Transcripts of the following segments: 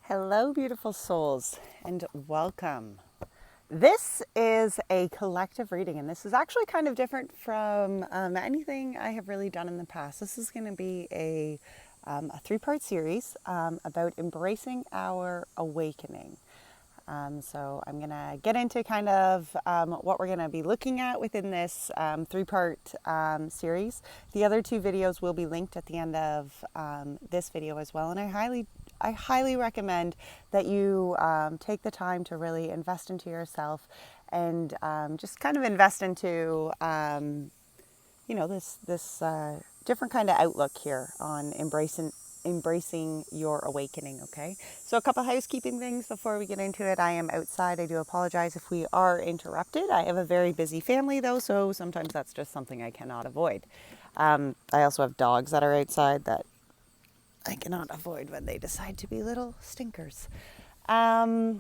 Hello, beautiful souls, and welcome. This is a collective reading, and this is actually kind of different from anything I have really done in the past. This is going to be a three-part series about embracing our awakening. So I'm going to get into kind of what we're going to be looking at within this three-part series. The other two videos will be linked at the end of this video as well, and I highly recommend that you take the time to really invest into yourself and just kind of invest into this different kind of outlook here on embracing your awakening. Okay, so a couple housekeeping things before we get into it. I am outside. I do apologize if we are interrupted. I have a very busy family though, so sometimes that's just something I cannot avoid. I also have dogs that are outside that I cannot avoid when they decide to be little stinkers. I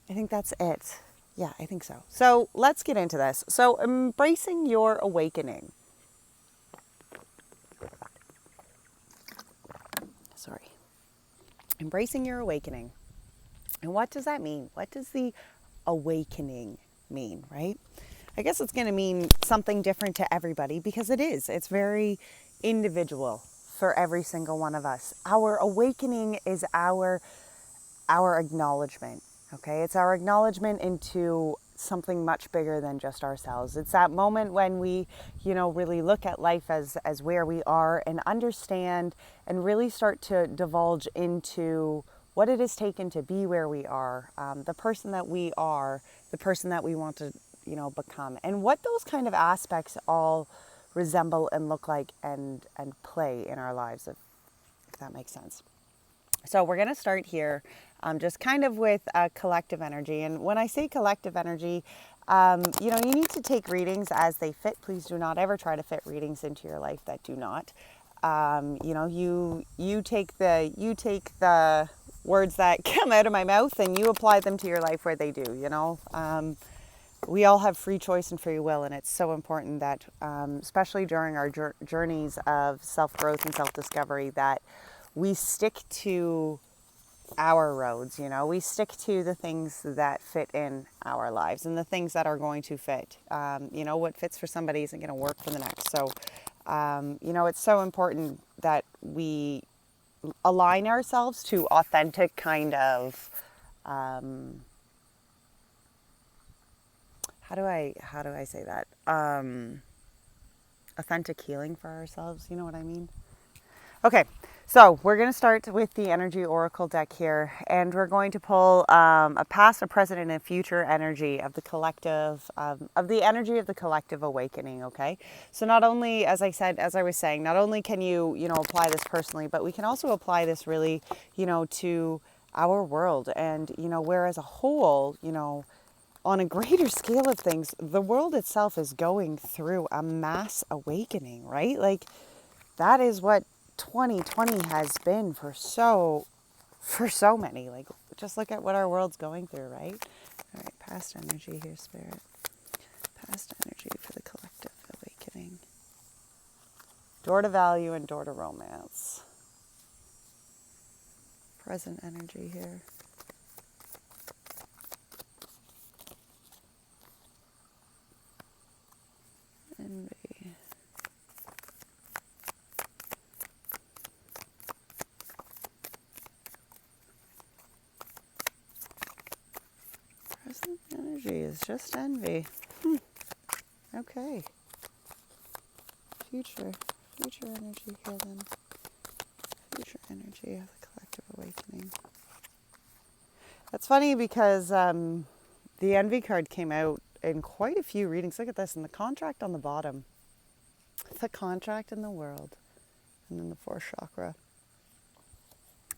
think that's it. Yeah, I think so. So let's get into this. So embracing your awakening. Sorry. Embracing your awakening. And what does that mean? What does the awakening mean, right? I guess it's going to mean something different to everybody because it is. It's very individual for every single one of us. Our awakening is our acknowledgement, okay? It's our acknowledgement into something much bigger than just ourselves. It's that moment when we, really look at life as where we are and understand and really start to divulge into what it has taken to be where we are, the person that we are, the person that we want to, become, and what those kind of aspects all resemble and look like and play in our lives, if that makes sense. So we're going to start here just kind of with collective energy. And when I say collective energy, you need to take readings as they fit. Please do not ever try to fit readings into your life that do not. You take the words that come out of my mouth and you apply them to your life where they do, we all have free choice and free will, and it's so important that, especially during our journeys of self-growth and self-discovery, that we stick to our roads, we stick to the things that fit in our lives and the things that are going to fit. What fits for somebody isn't going to work for the next. So, it's so important that we align ourselves to authentic kind of, how do I say that? Authentic healing for ourselves. You know what I mean? Okay, so we're going to start with the energy oracle deck here, and we're going to pull a past, a present, and a future energy of the collective, of the energy of the collective awakening. Okay, so not only, as I was saying, not only can you apply this personally, but we can also apply this really, to our world, and where as a whole, on a greater scale of things, the world itself is going through a mass awakening, right? Like that is what 2020 has been for so many. Like just look at what our world's going through, right? All right, past energy here, Spirit. Past energy for the collective awakening. Door to value and door to romance. Present energy here. Envy. Present energy is just envy. Okay. Future energy here then. Future energy of the collective awakening. That's funny because the envy card came out in quite a few readings. Look at this, and the contract on the bottom. The contract in the world. And then the fourth chakra.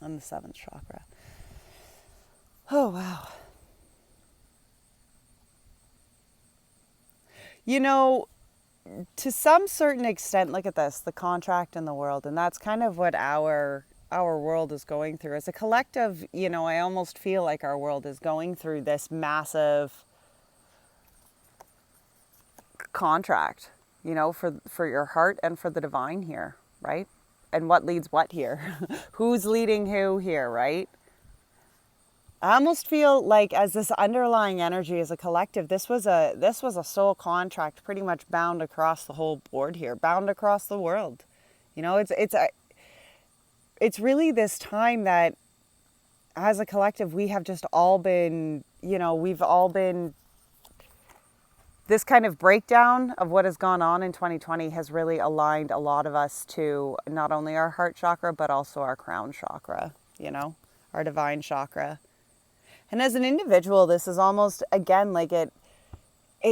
And the seventh chakra. Oh, wow. To some certain extent, look at this, the contract in the world. And that's kind of what our world is going through. As a collective, I almost feel like our world is going through this massive contract, for your heart and for the divine here, right? And what leads what here? Who's leading who here, right? I almost feel like as this underlying energy as a collective, this was a soul contract pretty much bound across the whole board here, bound across the world. You know, it's really this time that as a collective we have just all been, we've all been, this kind of breakdown of what has gone on in 2020 has really aligned a lot of us to not only our heart chakra but also our crown chakra, our divine chakra. And as an individual, this is almost, again, like it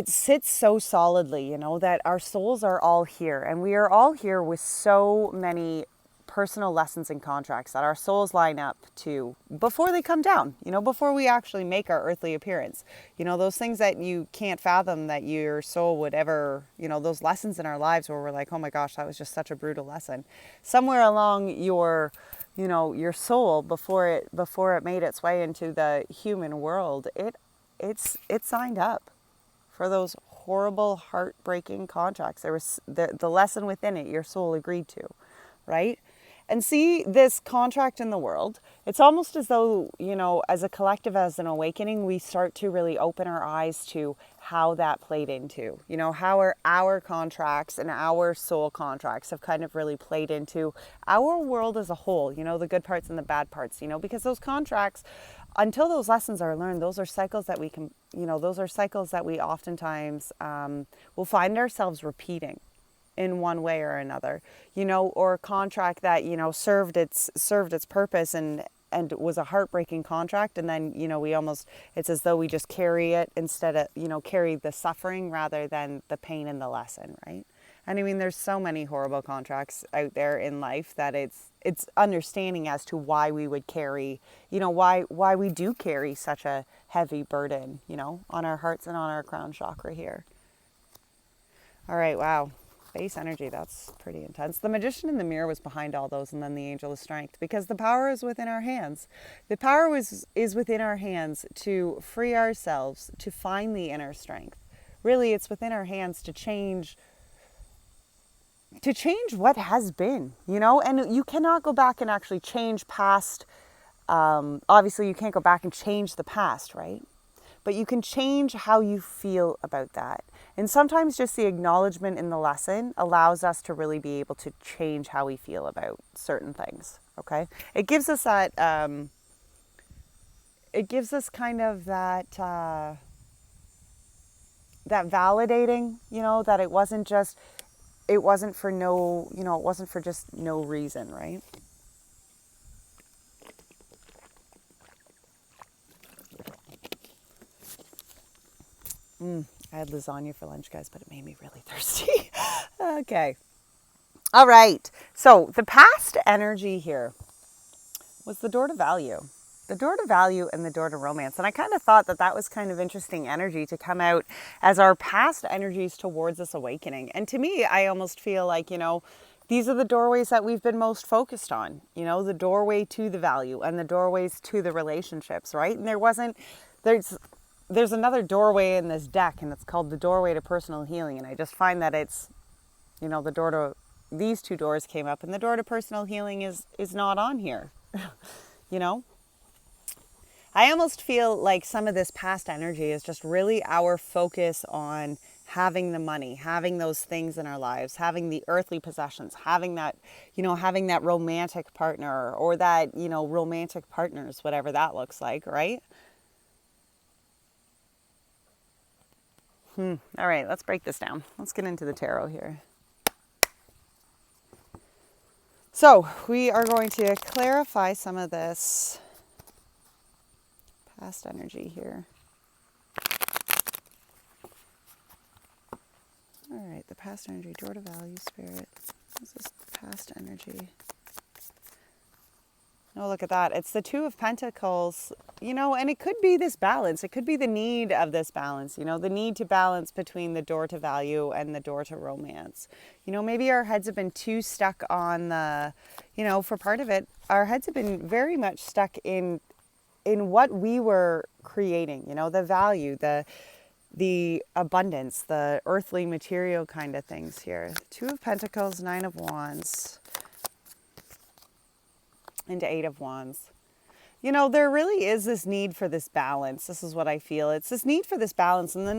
sits so solidly, that our souls are all here. And we are all here with so many personal lessons and contracts that our souls line up to before they come down, before we actually make our earthly appearance. Those things that you can't fathom that your soul would ever, those lessons in our lives where we're like, oh my gosh, that was just such a brutal lesson. Somewhere along your soul, before it made its way into the human world, it signed up for those horrible, heartbreaking contracts. There was the lesson within it, your soul agreed to, right? And see this contract in the world, it's almost as though, as a collective, as an awakening, we start to really open our eyes to how that played into, how our contracts and our soul contracts have kind of really played into our world as a whole, the good parts and the bad parts, because those contracts, until those lessons are learned, those are cycles that we can, those are cycles that we oftentimes will find ourselves repeating in one way or another, or a contract that, served its purpose and was a heartbreaking contract. And then, it's as though we just carry it instead of, carry the suffering rather than the pain and the lesson, right? And I mean, there's so many horrible contracts out there in life that it's understanding as to why we would carry, why we do carry such a heavy burden, on our hearts and on our crown chakra here. All right. Wow. Base energy, that's pretty intense. The magician in the mirror was behind all those, and then the angel of strength, because the power is within our hands. The power is within our hands to free ourselves, to find the inner strength. Really, it's within our hands to change what has been, and you cannot go back and actually change past. Obviously, you can't go back and change the past, right? But you can change how you feel about that. And sometimes just the acknowledgement in the lesson allows us to really be able to change how we feel about certain things, okay? It gives us that, it gives us kind of that, that validating, that it wasn't for no, it wasn't for just no reason, right? I had lasagna for lunch, guys, but it made me really thirsty. Okay. All right. So the past energy here was the door to value. The door to value and the door to romance. And I kind of thought that was kind of interesting energy to come out as our past energies towards this awakening. And to me, I almost feel like, these are the doorways that we've been most focused on, the doorway to the value and the doorways to the relationships, right? And there's another doorway in this deck, and it's called the doorway to personal healing. And I just find that it's, the door to, these two doors came up, and the door to personal healing is not on here, I almost feel like some of this past energy is just really our focus on having the money, having those things in our lives, having the earthly possessions, having that, having that romantic partner or that, romantic partners, whatever that looks like, right? All right, let's break this down. Let's get into the tarot here. So we are going to clarify some of this past energy here. All right, the past energy, door to value, spirit. What's this past energy? Oh, look at that. It's the Two of Pentacles, and it could be this balance. It could be the need of this balance, the need to balance between the door to value and the door to romance. Maybe our heads have been too stuck on the, for part of it, our heads have been very much stuck in what we were creating, the value, the abundance, the earthly material kind of things here. Two of Pentacles, Nine of Wands, into Eight of Wands. There really is this need for this balance. This is what I feel. It's this need for this balance, and the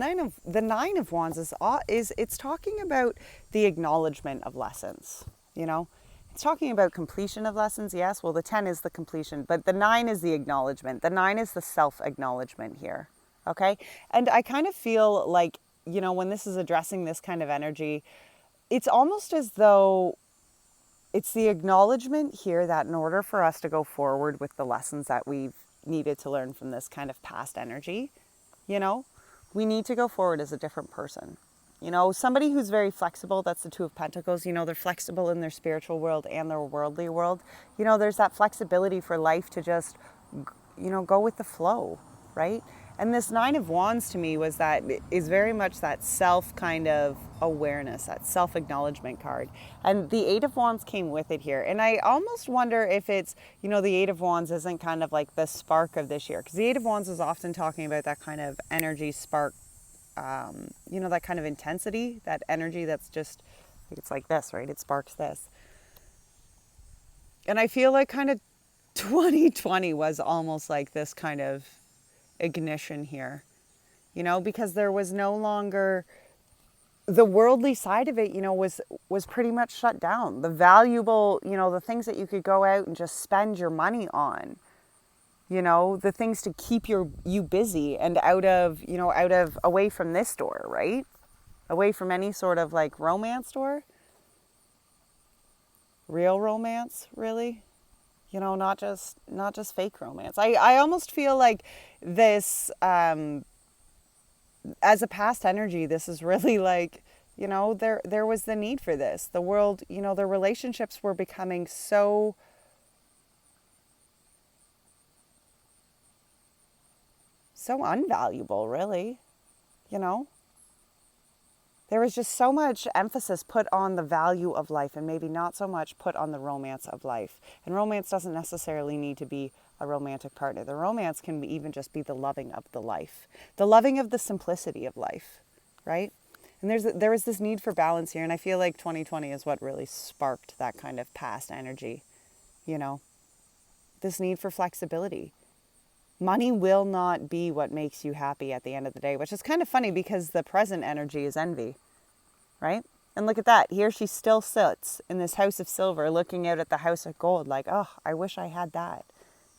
nine of wands is it's talking about the acknowledgement of lessons. It's talking about completion of lessons. Yes, well, the 10 is the completion, but the 9 is the acknowledgement. The 9 is the self-acknowledgement here. Okay, and I kind of feel like when this is addressing this kind of energy, it's almost as though it's the acknowledgement here that in order for us to go forward with the lessons that we've needed to learn from this kind of past energy, we need to go forward as a different person. Somebody who's very flexible, that's the Two of Pentacles, they're flexible in their spiritual world and their worldly world. There's that flexibility for life to just, go with the flow, right? And this Nine of Wands to me is very much that self kind of awareness, that self-acknowledgement card. And the Eight of Wands came with it here. And I almost wonder if it's, the Eight of Wands isn't kind of like the spark of this year. Because the Eight of Wands is often talking about that kind of energy spark, that kind of intensity, that energy that's just, it's like this, right? It sparks this. And I feel like kind of 2020 was almost like this kind of ignition here, because there was no longer the worldly side of it, was pretty much shut down. The valuable, the things that you could go out and just spend your money on, the things to keep you busy and out of away from this door, right? Away from any sort of like romance door, real romance, really. Not just fake romance. I almost feel like this, as a past energy, this is really like, there was the need for this. The world, the relationships were becoming so unvaluable, really, There was just so much emphasis put on the value of life and maybe not so much put on the romance of life. And romance doesn't necessarily need to be a romantic partner. The romance can even just be the loving of the life, the loving of the simplicity of life, right? And there was this need for balance here. And I feel like 2020 is what really sparked that kind of past energy, this need for flexibility. Money will not be what makes you happy at the end of the day, which is kind of funny because the present energy is envy, right? And look at that. Here she still sits in this house of silver looking out at the house of gold like, oh, I wish I had that,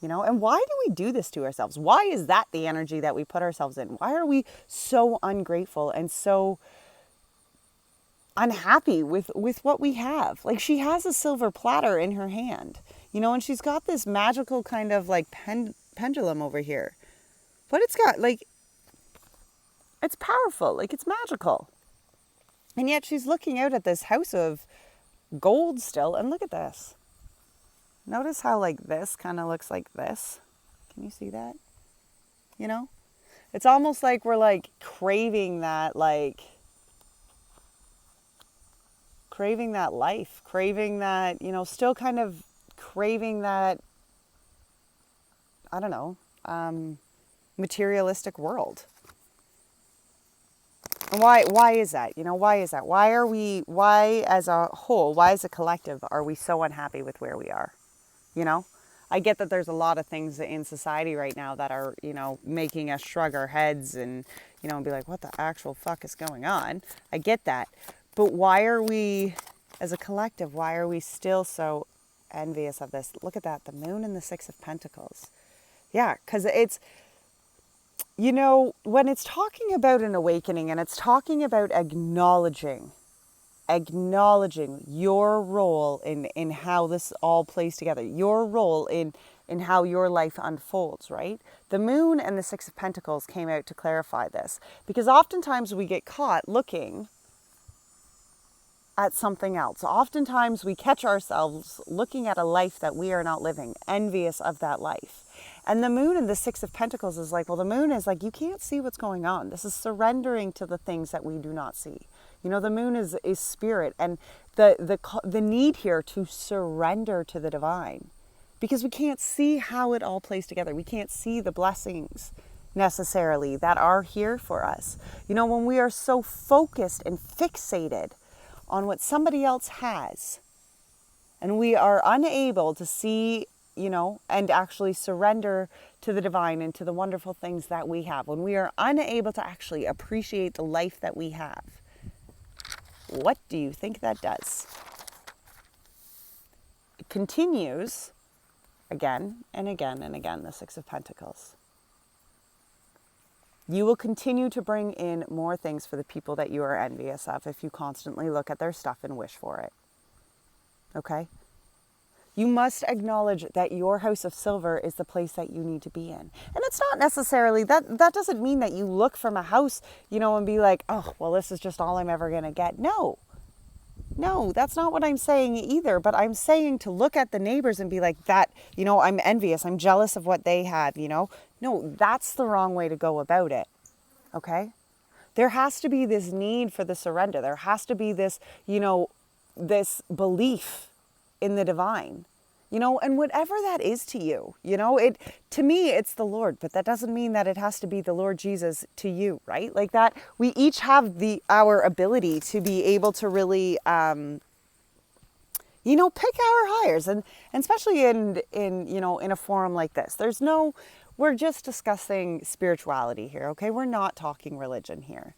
And why do we do this to ourselves? Why is that the energy that we put ourselves in? Why are we so ungrateful and so unhappy with what we have? Like she has a silver platter in her hand, and she's got this magical kind of like pendulum over here, but it's got like, it's powerful, like it's magical, and yet she's looking out at this house of gold still. And look at this, notice how like this kind of looks like this. Can you see that? It's almost like we're like craving that life, craving that, still kind of craving that, I don't know, materialistic world. And why is that? Why is that? Why as a whole, why as a collective are we so unhappy with where we are? I get that there's a lot of things in society right now that are, making us shrug our heads and, and be like, what the actual fuck is going on? I get that. But why are we, as a collective, why are we still so envious of this? Look at that, the moon and the Six of Pentacles. Yeah, because it's, when it's talking about an awakening and it's talking about acknowledging your role in how this all plays together, your role in how your life unfolds, right? The moon and the Six of Pentacles came out to clarify this, because oftentimes we get caught looking at something else. Oftentimes we catch ourselves looking at a life that we are not living, envious of that life. And the moon and the Six of Pentacles is like, well, the moon is like, you can't see what's going on. This is surrendering to the things that we do not see. The moon is spirit, and the need here to surrender to the divine, because we can't see how it all plays together. We can't see the blessings necessarily that are here for us. When we are so focused and fixated on what somebody else has, and we are unable to see and actually surrender to the divine and to the wonderful things that we have, when we are unable to actually appreciate the life that we have, what do you think that does? It continues again and again and again, the Six of Pentacles. You will continue to bring in more things for the people that you are envious of if you constantly look at their stuff and wish for it. Okay? You must acknowledge that your house of silver is the place that you need to be in. And it's not necessarily, that doesn't mean that you look from a house, and be like, oh, well, this is just all I'm ever going to get. No, that's not what I'm saying either. But I'm saying to look at the neighbors and be like that, I'm envious. I'm jealous of what they have, No, that's the wrong way to go about it. Okay? There has to be this need for the surrender. There has to be this, this belief in the divine, and whatever that is to you, to me, it's the Lord, but that doesn't mean that it has to be the Lord Jesus to you, right? Like that, we each have our ability to be able to really, pick our hires, and especially in a forum like this, we're just discussing spirituality here. Okay. We're not talking religion here.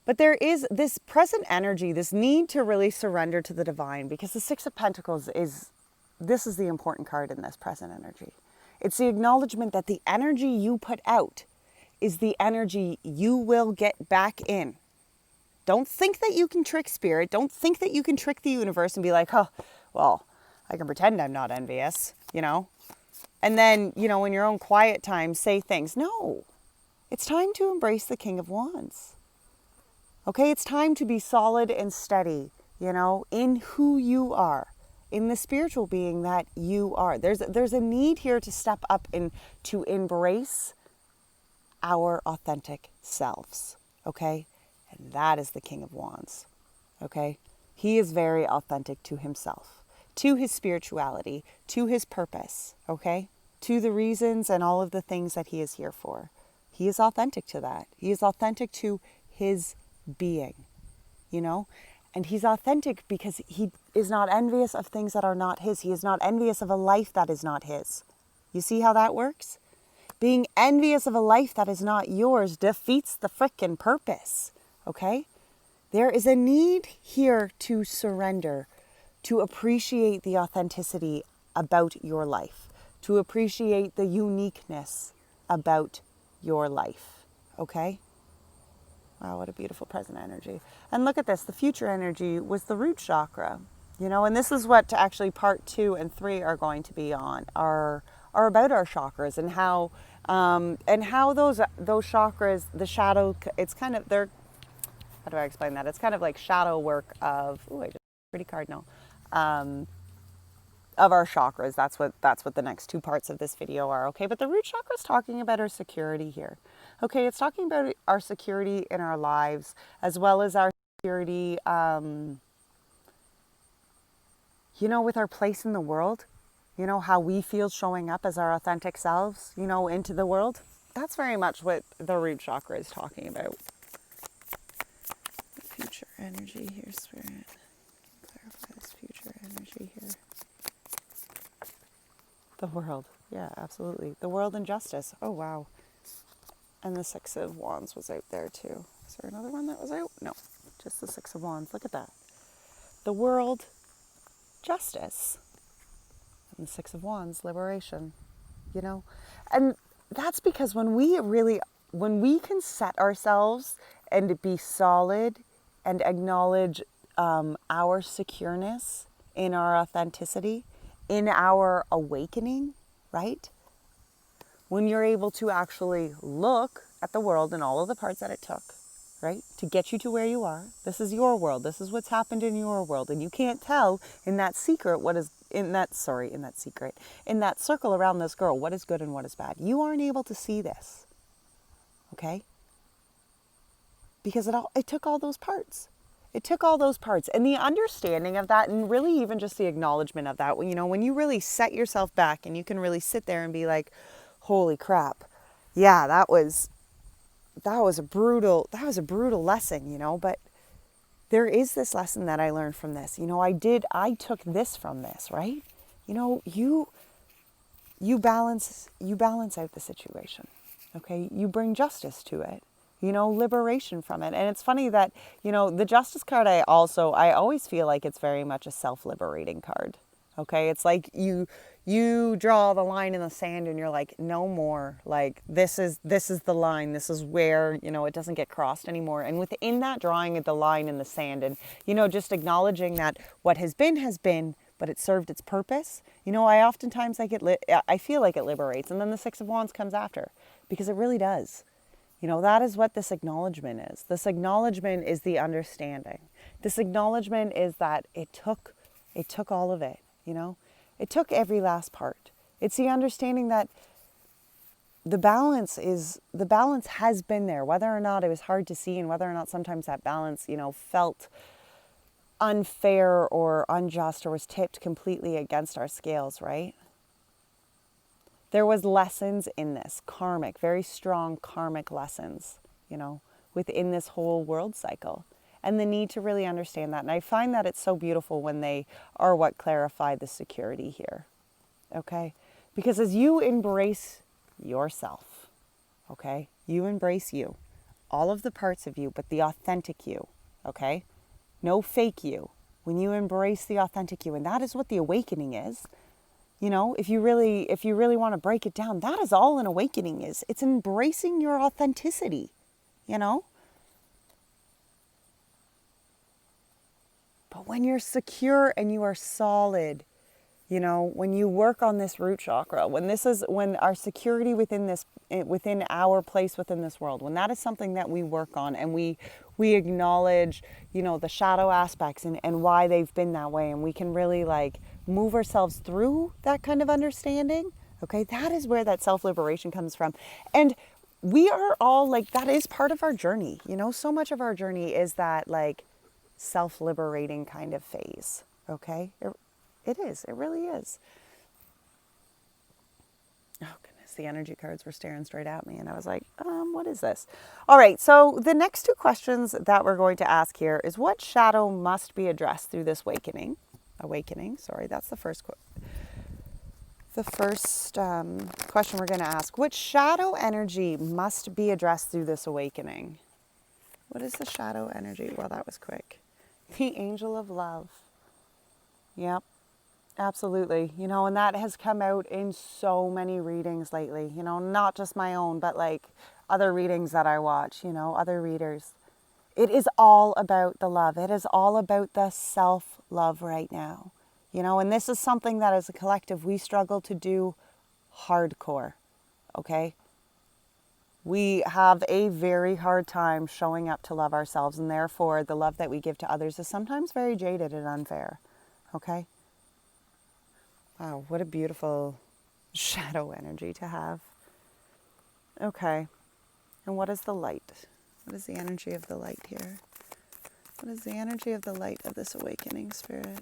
But there is this present energy, this need to really surrender to the divine, because the Six of Pentacles is the important card in this present energy. It's the acknowledgement that the energy you put out is the energy you will get back in. Don't think that you can trick spirit. Don't think that you can trick the universe and be like, oh, well, I can pretend I'm not envious, And then, in your own quiet time, say things. No, it's time to embrace the King of Wands. Okay, it's time to be solid and steady, in who you are, in the spiritual being that you are. There's a need here to step up and to embrace our authentic selves, okay? And that is the King of Wands, okay? He is very authentic to himself, to his spirituality, to his purpose, okay? To the reasons and all of the things that he is here for. He is authentic to that. He is authentic to his being, and he's authentic because he is not envious of things that are not his. He is not envious of a life that is not his. You see how that works? Being envious of a life that is not yours defeats the frickin' purpose, okay? There is a need here to surrender, to appreciate the authenticity about your life, to appreciate the uniqueness about your life, okay? Wow, what a beautiful present energy. And look at this, the future energy was the root chakra, and this is what actually part 2 and 3 are going to be on, are about our chakras and how those chakras, the shadow, it's kind of, how do I explain that? It's kind of like shadow work of, I just pretty cardinal, of our chakras. That's what the next 2 parts of this video are, okay? But the root chakra is talking about our security here. Okay, it's talking about our security in our lives, as well as our security, with our place in the world, how we feel showing up as our authentic selves, into the world. That's very much what the root chakra is talking about. Future energy here, Spirit. Clarify this future energy here. The world. Yeah, absolutely. The world and justice. Oh, wow. And the Six of Wands was out there too. Is there another one that was out? No, just the Six of Wands. Look at that. The world, justice. And the Six of Wands, liberation. And that's because when we can set ourselves and be solid and acknowledge our secureness in our authenticity, in our awakening, right? When you're able to actually look at the world and all of the parts that it took, right, to get you to where you are. This is your world. This is what's happened in your world. And you can't tell in that secret in that circle around this girl, what is good and what is bad. You aren't able to see this, okay? Because it took all those parts. It took all those parts, and the understanding of that, and really even just the acknowledgement of that, when you really set yourself back and you can really sit there and be like, holy crap, yeah, that was a brutal lesson, but there is this lesson that I learned from this. I took this from this, right? you balance out the situation. Okay? You bring justice to it. Liberation from it. And it's funny that, the justice card, I always feel like it's very much a self-liberating card. Okay? It's like you draw the line in the sand and you're like, no more. Like, this is the line. This is where, it doesn't get crossed anymore. And within that drawing of the line in the sand and, just acknowledging that what has been, but it served its purpose. I oftentimes I feel like it liberates. And then the Six of Wands comes after, because it really does. That is what this acknowledgement is. This acknowledgement is the understanding. This acknowledgement is that it took all of it, It took every last part. It's the understanding that the balance has been there, whether or not it was hard to see and whether or not sometimes that balance, felt unfair or unjust or was tipped completely against our scales, right? There was lessons in this, karmic, very strong karmic lessons, within this whole world cycle. And the need to really understand that. And I find that it's so beautiful when they are what clarify the security here, okay? Because as you embrace yourself, okay? You embrace you, all of the parts of you, but the authentic you, okay? No fake you. When you embrace the authentic you, and that is what the awakening is. If you really want to break it down, that is all an awakening is. It's embracing your authenticity, But when you're secure and you are solid, when you work on this root chakra, when our security within our place within this world, when that is something that we work on and we acknowledge, the shadow aspects and why they've been that way, and we can really move ourselves through that kind of understanding. Okay, that is where that self-liberation comes from. And we are all that is part of our journey. So much of our journey is that self-liberating kind of phase. Okay, it is. It really is. Oh, goodness. The energy cards were staring straight at me. And I was like, what is this? All right. So the next two questions that we're going to ask here is, what shadow must be addressed through this awakening? Sorry, that's the first question we're going to ask. What shadow energy must be addressed through this awakening? What is the shadow energy? Well, that was quick. The angel of love. Yep, absolutely. And that has come out in so many readings lately, not just my own, but other readings that I watch, other readers. It is all about the love. It is all about the self-love right now, and this is something that as a collective, we struggle to do hardcore. Okay. We have a very hard time showing up to love ourselves, and therefore the love that we give to others is sometimes very jaded and unfair. Okay? Wow, what a beautiful shadow energy to have. Okay. And what is the light? What is the energy of the light here? What is the energy of the light of this awakening, Spirit?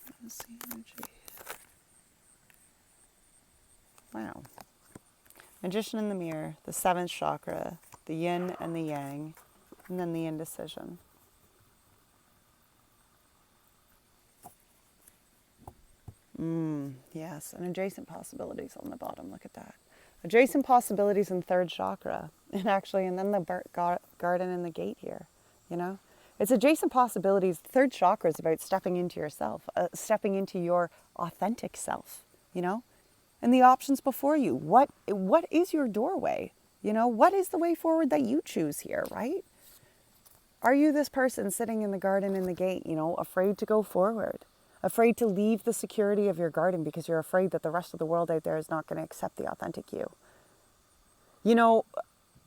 What is the energy? Wow. Magician in the mirror, the seventh chakra, the yin and the yang, and then the indecision. Yes, and adjacent possibilities on the bottom. Look at that. Adjacent possibilities in third chakra. And then the garden and the gate here, It's adjacent possibilities. Third chakra is about stepping into yourself, stepping into your authentic self, And the options before you. What is your doorway? What is the way forward that you choose here, right? Are you this person sitting in the garden in the gate, afraid to go forward? Afraid to leave the security of your garden because you're afraid that the rest of the world out there is not going to accept the authentic you?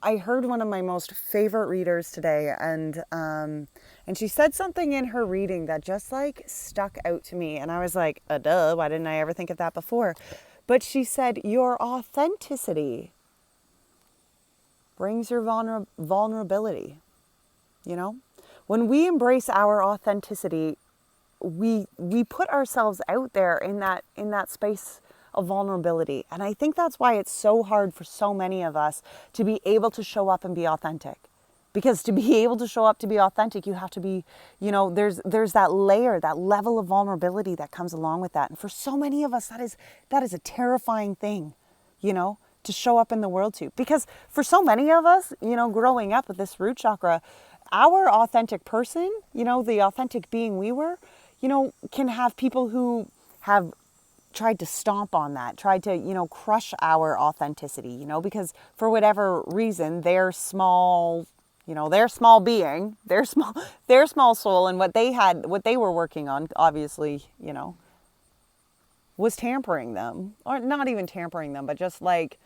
I heard one of my most favorite readers today, and she said something in her reading that just stuck out to me. And I was like, duh, why didn't I ever think of that before? But she said, your authenticity brings your vulnerability. When we embrace our authenticity, we put ourselves out there in that space of vulnerability. And I think that's why it's so hard for so many of us to be able to show up and be authentic. Because to be able to show up, to be authentic, you have to be, there's that layer, that level of vulnerability that comes along with that. And for so many of us, that is a terrifying thing, to show up in the world to. Because for so many of us, growing up with this root chakra, our authentic person, the authentic being we were, can have people who have tried to stomp on that, tried to, crush our authenticity, because for whatever reason, their small being, their small soul, and what they were working on, obviously, was tampering them, or not even tampering them, but just like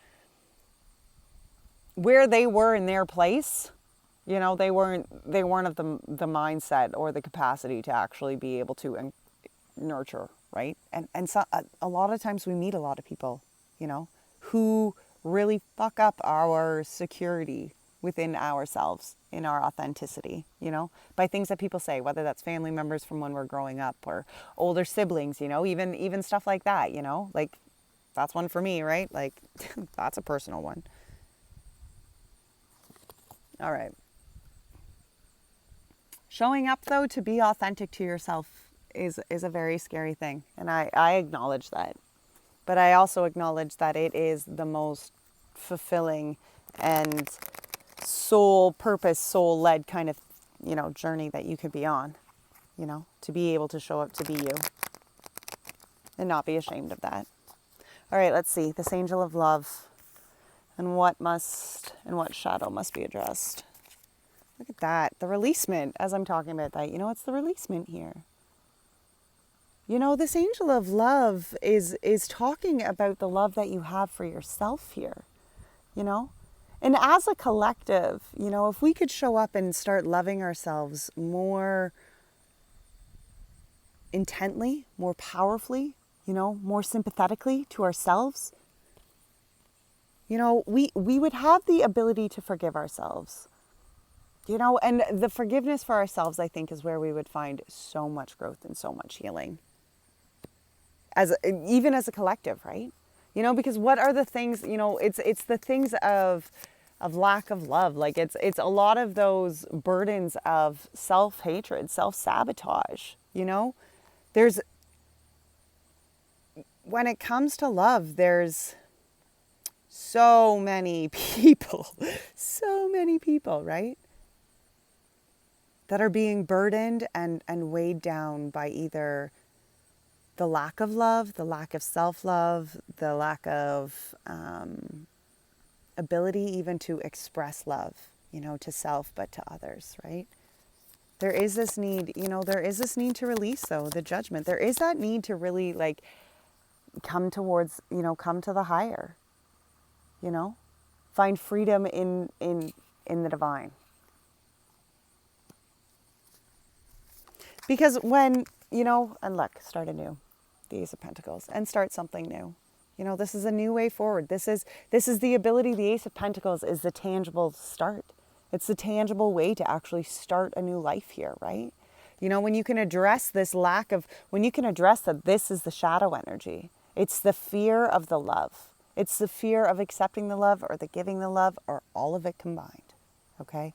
where they were in their place, they weren't of the mindset or the capacity to actually be able to nurture, right? And so a lot of times we meet a lot of people, who really fuck up our security within ourselves, in our authenticity, by things that people say, whether that's family members from when we're growing up or older siblings, even stuff like that, like that's one for me, right? Like that's a personal one. All right. Showing up though to be authentic to yourself is a very scary thing. And I acknowledge that. But I also acknowledge that it is the most fulfilling and soul-led kind of, journey that you could be on, to be able to show up to be you and not be ashamed of that. All right, let's see. This angel of love and what shadow must be addressed. Look at that. The releasement, as I'm talking about that, it's the releasement here. This angel of love is talking about the love that you have for yourself here, And as a collective, if we could show up and start loving ourselves more intently, more powerfully, more sympathetically to ourselves, we would have the ability to forgive ourselves, and the forgiveness for ourselves, I think, is where we would find so much growth and so much healing. Even as a collective, right? Because what are the things, it's the things of lack of love. Like it's a lot of those burdens of self-hatred, self-sabotage, when it comes to love, there's so many people, right? That are being burdened and weighed down by either the lack of love, the lack of self-love, the lack of ability even to express love, to self, but to others, right? There is this need, to release, though, the judgment. There is that need to really, come towards, come to the higher, find freedom in the divine. Because when, and look, start anew, the Ace of Pentacles, and start something new. This is a new way forward. This is the ability, the Ace of Pentacles is the tangible start. It's the tangible way to actually start a new life here, right? When you can address this when you can address that this is the shadow energy, it's the fear of the love. It's the fear of accepting the love or the giving the love or all of it combined, okay?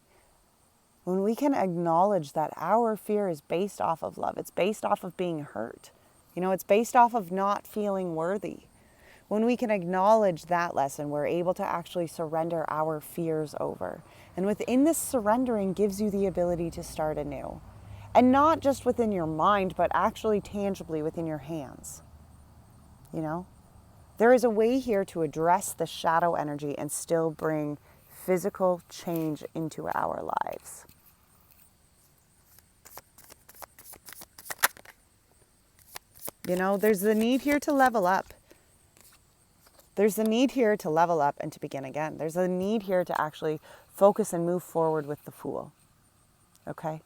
When we can acknowledge that our fear is based off of love, it's based off of being hurt. It's based off of not feeling worthy. When we can acknowledge that lesson, we're able to actually surrender our fears over. And within this surrendering gives you the ability to start anew. And not just within your mind, but actually tangibly within your hands. There is a way here to address the shadow energy and still bring physical change into our lives. There's the need here to level up. There's the need here to level up and to begin again. There's a need here to actually focus and move forward with the Fool. Okay?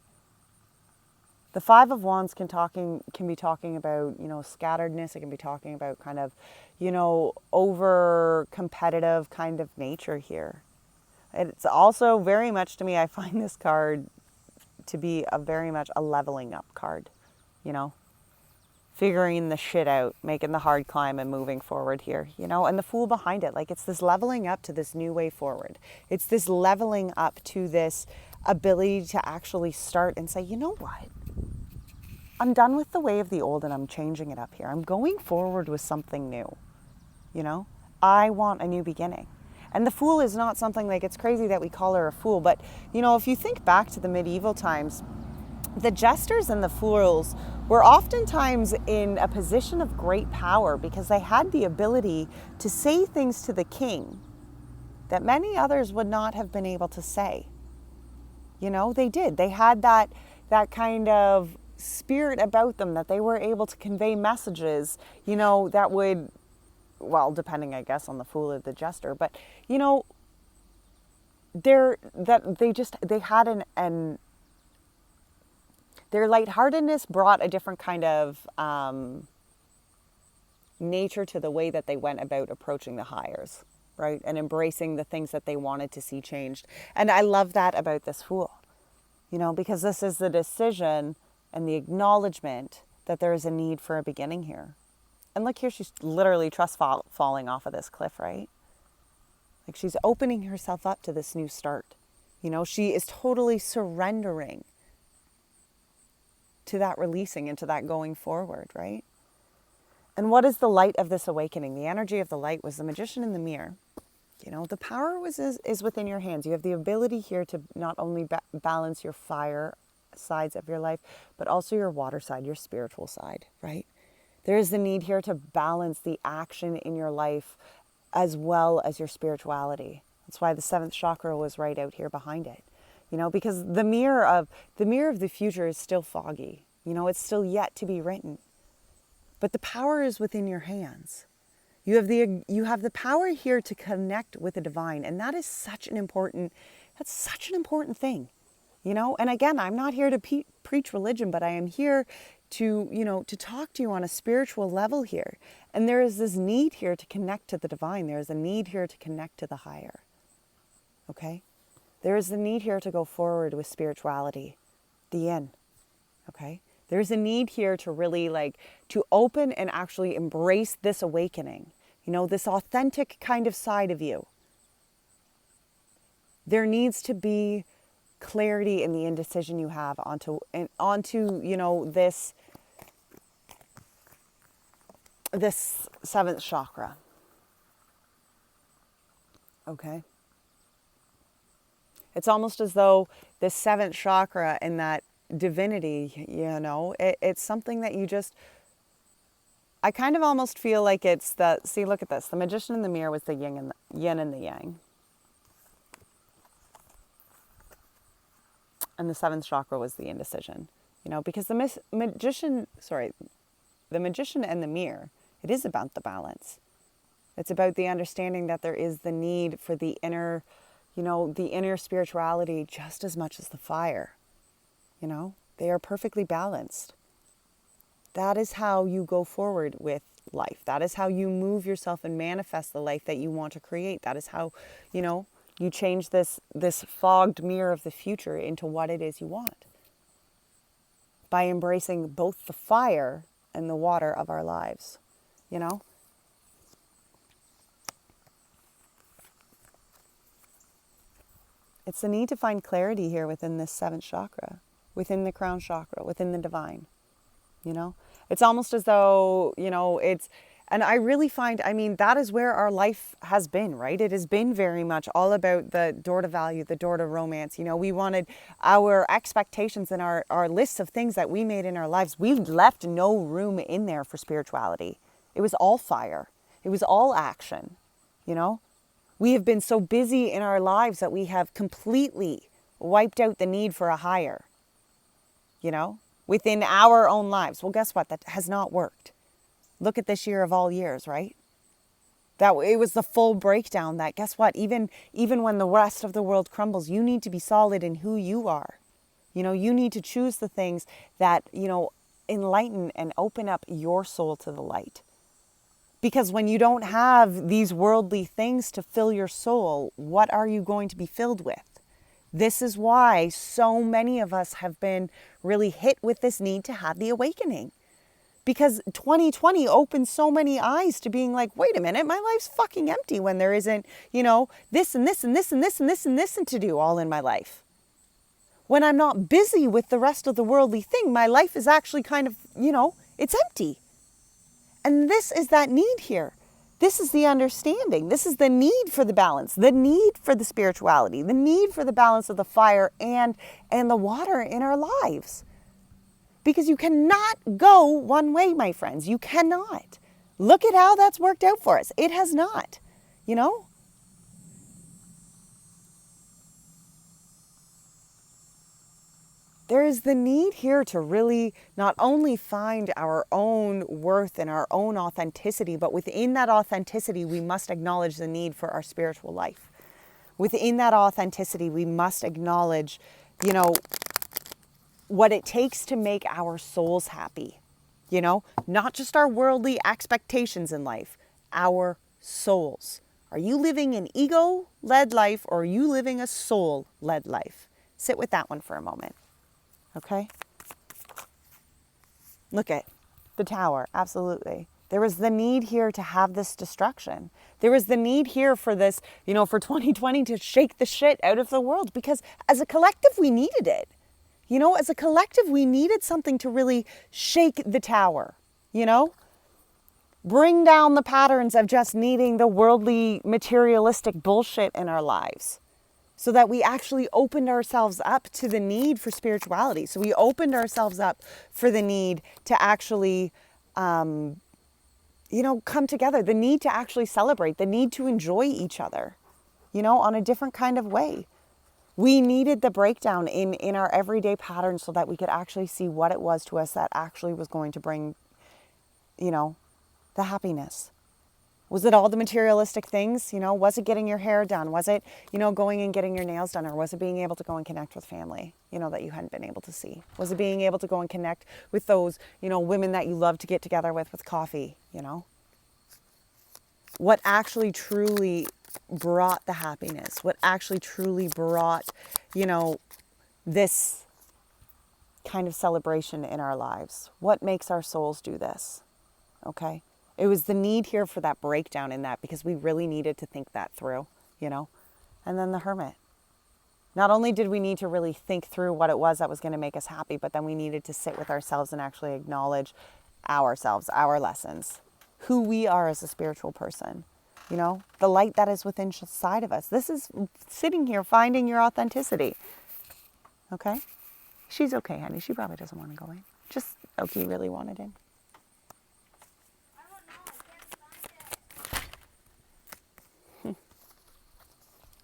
The Five of Wands can be talking about, scatteredness. It can be talking about kind of, over competitive kind of nature here. It's also very much, to me, I find this card to be very much a leveling up card, figuring the shit out, making the hard climb and moving forward here, and the Fool behind it. Like it's this leveling up to this new way forward. It's this leveling up to this ability to actually start and say, you know what? I'm done with the way of the old and I'm changing it up here. I'm going forward with something new. You know, I want a new beginning. And the fool is not something like, it's crazy that we call her a fool. But, you know, if you think back to the medieval times, the jesters and the fools were oftentimes in a position of great power because they had the ability to say things to the king that many others would not have been able to say. You know, they did. They had that kind of spirit about them that they were able to convey messages, you know, that would, well, depending, I guess, on the fool or the jester, but, you know, they had their lightheartedness brought a different kind of nature to the way that they went about approaching the hires, right? And embracing the things that they wanted to see changed. And I love that about this fool, you know, because this is the decision and the acknowledgement that there is a need for a beginning here. And look here, she's literally falling off of this cliff, right? Like she's opening herself up to this new start. You know, she is totally surrendering to that releasing and to that going forward, right? And what is the light of this awakening? The energy of the light was the magician in the mirror. You know, the power is within your hands. You have the ability here to not only balance your fire sides of your life, but also your water side, your spiritual side, right? There is the need here to balance the action in your life as well as your spirituality. That's why the 7th chakra was right out here behind it. You know, because the mirror of the future is still foggy. You know, it's still yet to be written. But the power is within your hands. You have the power here to connect with the divine, and that is such an important thing. You know, and again, I'm not here to preach religion, but I am here to, you know, to talk to you on a spiritual level here. And there is this need here to connect to the divine. There is a need here to connect to the higher. Okay? There is the need here to go forward with spirituality, the yin. Okay? There's a need here to really to open and actually embrace this awakening. You know, this authentic kind of side of you. There needs to be clarity in the indecision you have onto you know, this 7th chakra. Okay? It's almost as though this 7th chakra and that divinity, you know, it's something that you just, I kind of almost feel like it's see, look at this. The magician in the mirror was the yin and the yang. And the 7th chakra was the indecision, you know, because the magician and the mirror, it is about the balance. It's about the understanding that there is the need for the inner, you know, the inner spirituality just as much as the fire. You know, they are perfectly balanced. That is how you go forward with life. That is how you move yourself and manifest the life that you want to create. That is how, you know, you change this fogged mirror of the future into what it is you want. By embracing both the fire and the water of our lives, you know? It's the need to find clarity here within this 7th chakra, within the crown chakra, within the divine, you know? It's almost as though, you know, and I really find, I mean, that is where our life has been, right? It has been very much all about the door to value, the door to romance. You know, we wanted our expectations and our lists of things that we made in our lives. We left no room in there for spirituality. It was all fire. It was all action, you know? We have been so busy in our lives that we have completely wiped out the need for a higher, you know, within our own lives. Well, guess what? That has not worked. Look at this year of all years, right? That it was the full breakdown that, guess what? Even when the rest of the world crumbles, you need to be solid in who you are. You know, you need to choose the things that, you know, enlighten and open up your soul to the light. Because when you don't have these worldly things to fill your soul, what are you going to be filled with? This is why so many of us have been really hit with this need to have the awakening. Because 2020 opened so many eyes to being like, wait a minute, my life's fucking empty when there isn't, you know, this and this and this and this and this and this to do all in my life. When I'm not busy with the rest of the worldly thing, my life is actually kind of, it's empty. And this is that need here. This is the understanding. This is the need for the balance, the need for the spirituality, the need for the balance of the fire and the water in our lives. Because you cannot go one way, my friends. You cannot. Look at how that's worked out for us. It has not, There is the need here to really not only find our own worth and our own authenticity, but within that authenticity, we must acknowledge the need for our spiritual life. Within that authenticity, we must acknowledge, what it takes to make our souls happy. Not just our worldly expectations in life, our souls. Are you living an ego-led life or are you living a soul-led life? Sit with that one for a moment. Okay? Look at the tower. Absolutely. There was the need here to have this destruction. There was the need here for this, for 2020 to shake the shit out of the world, because as a collective, we needed it. As a collective, we needed something to really shake the tower, bring down the patterns of just needing the worldly, materialistic bullshit in our lives, so that we actually opened ourselves up to the need for spirituality. So we opened ourselves up for the need to actually, come together, the need to actually celebrate, the need to enjoy each other, on a different kind of way. We needed the breakdown in our everyday patterns so that we could actually see what it was to us that actually was going to bring, the happiness. Was it all the materialistic things? Was it getting your hair done? Was it, going and getting your nails done? Or was it being able to go and connect with family, that you hadn't been able to see? Was it being able to go and connect with those, women that you love to get together with coffee, What actually truly brought the happiness? What actually truly brought, this kind of celebration in our lives? What makes our souls do this? Okay? It was the need here for that breakdown in that, because we really needed to think that through, And then the hermit. Not only did we need to really think through what it was that was going to make us happy, but then we needed to sit with ourselves and actually acknowledge ourselves, our lessons, who we are as a spiritual person, the light that is within inside of us. This is sitting here, finding your authenticity. Okay? She's okay, honey. She probably doesn't want to go in. Just, Oki really wanted in.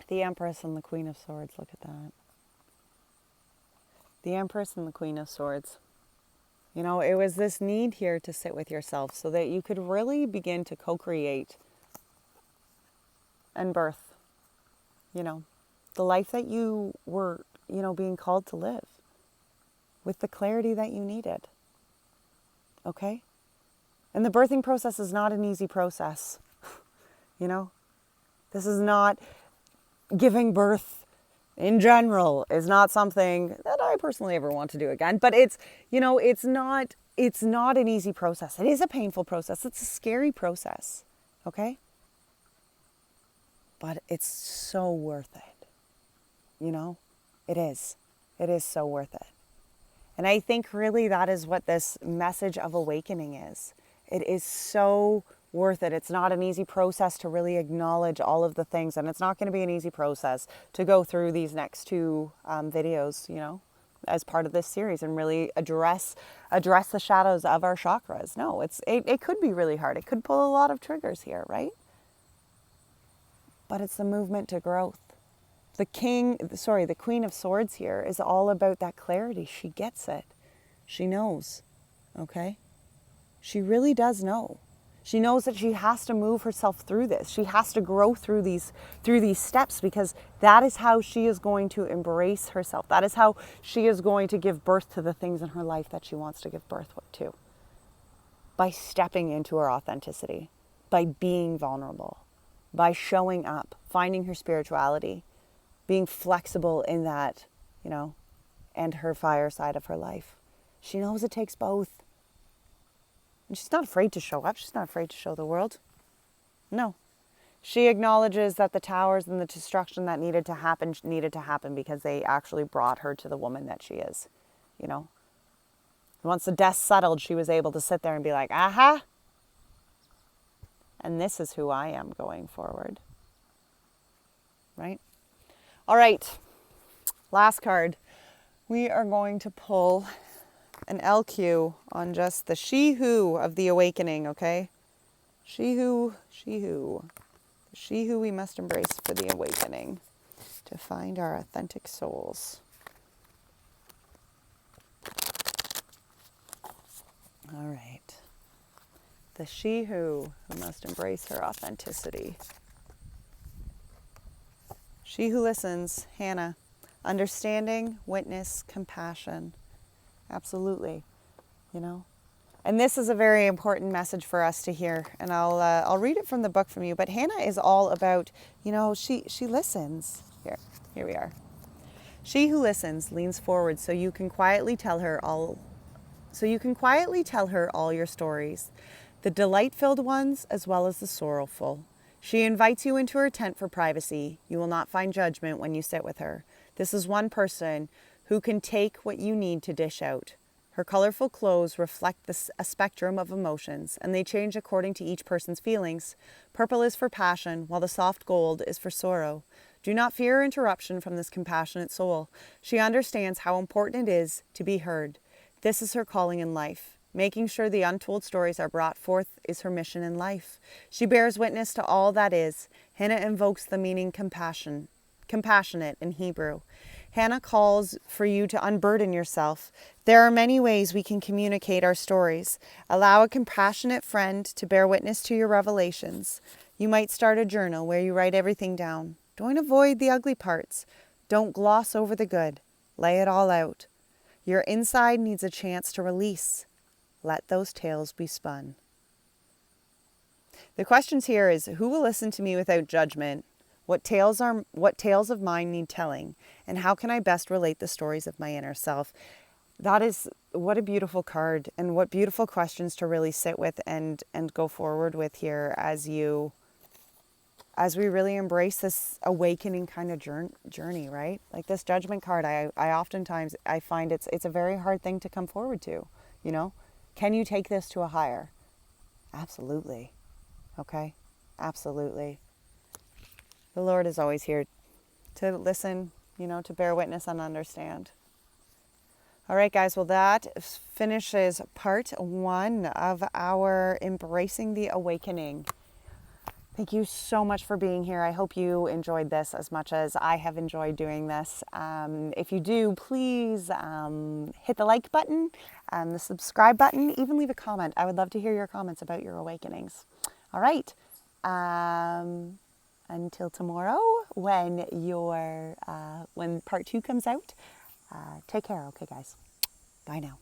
The Empress and the Queen of Swords. Look at that. The Empress and the Queen of Swords. It was this need here to sit with yourself so that you could really begin to co-create and birth, the life that you were, being called to live with the clarity that you needed. Okay? And the birthing process is not an easy process. This is not... Giving birth in general is not something that I personally ever want to do again. But it's not an easy process. It is a painful process. It's a scary process. Okay? But it's so worth it. It is. It is so worth it. And I think really that is what this message of awakening is. It is so worth it. It's not an easy process to really acknowledge all of the things, and it's not going to be an easy process to go through these next two videos, as part of this series and really address the shadows of our chakras. No, it could be really hard. It could pull a lot of triggers here, right? But it's the movement to growth. The Queen of Swords here is all about that clarity. She gets it. She knows. Okay? She really does know. She knows that she has to move herself through this. She has to grow through these steps, because that is how she is going to embrace herself. That is how she is going to give birth to the things in her life that she wants to give birth to. By stepping into her authenticity, by being vulnerable, by showing up, finding her spirituality, being flexible in that, and her fire side of her life. She knows it takes both. And she's not afraid to show up. She's not afraid to show the world. No. She acknowledges that the towers and the destruction that needed to happen because they actually brought her to the woman that she is, you know. Once the dust settled, she was able to sit there and be like, aha, and this is who I am going forward, right? All right, last card. We are going to pull an LQ on just the she-who of the awakening, okay? She-who, she-who. The she-who we must embrace for the awakening to find our authentic souls. All right. The she-who must embrace her authenticity. She who listens, Hannah. Understanding, witness, compassion. Absolutely, you know. And this is a very important message for us to hear. And I'll read it from the book from you. But Hannah is all about, you know, she listens. Here we are. She who listens leans forward so you can quietly tell her all your stories, the delight-filled ones as well as the sorrowful. She invites you into her tent for privacy. You will not find judgment when you sit with her. This is one person who can take what you need to dish out. Her colorful clothes reflect a spectrum of emotions, and they change according to each person's feelings. Purple is for passion, while the soft gold is for sorrow. Do not fear interruption from this compassionate soul. She understands how important it is to be heard. This is her calling in life. Making sure the untold stories are brought forth is her mission in life. She bears witness to all that is. Hannah invokes the meaning compassionate in Hebrew. Hannah calls for you to unburden yourself. There are many ways we can communicate our stories. Allow a compassionate friend to bear witness to your revelations. You might start a journal where you write everything down. Don't avoid the ugly parts. Don't gloss over the good. Lay it all out. Your inside needs a chance to release. Let those tales be spun. The questions here is, who will listen to me without judgment? What tales of mine need telling? And how can I best relate the stories of my inner self? That is, what a beautiful card, and what beautiful questions to really sit with and go forward with here as we really embrace this awakening kind of journey, right? Like this judgment card, I oftentimes I find it's a very hard thing to come forward to, you know? Can you take this to a higher? Absolutely. Okay? Absolutely. The Lord is always here to listen, you know, to bear witness and understand. All right, guys. Well, that finishes part 1 of our Embracing the Awakening. Thank you so much for being here. I hope you enjoyed this as much as I have enjoyed doing this. If you do, please hit the like button, the subscribe button, even leave a comment. I would love to hear your comments about your awakenings. All right. Until tomorrow, when part 2 comes out, take care. Okay, guys. Bye now.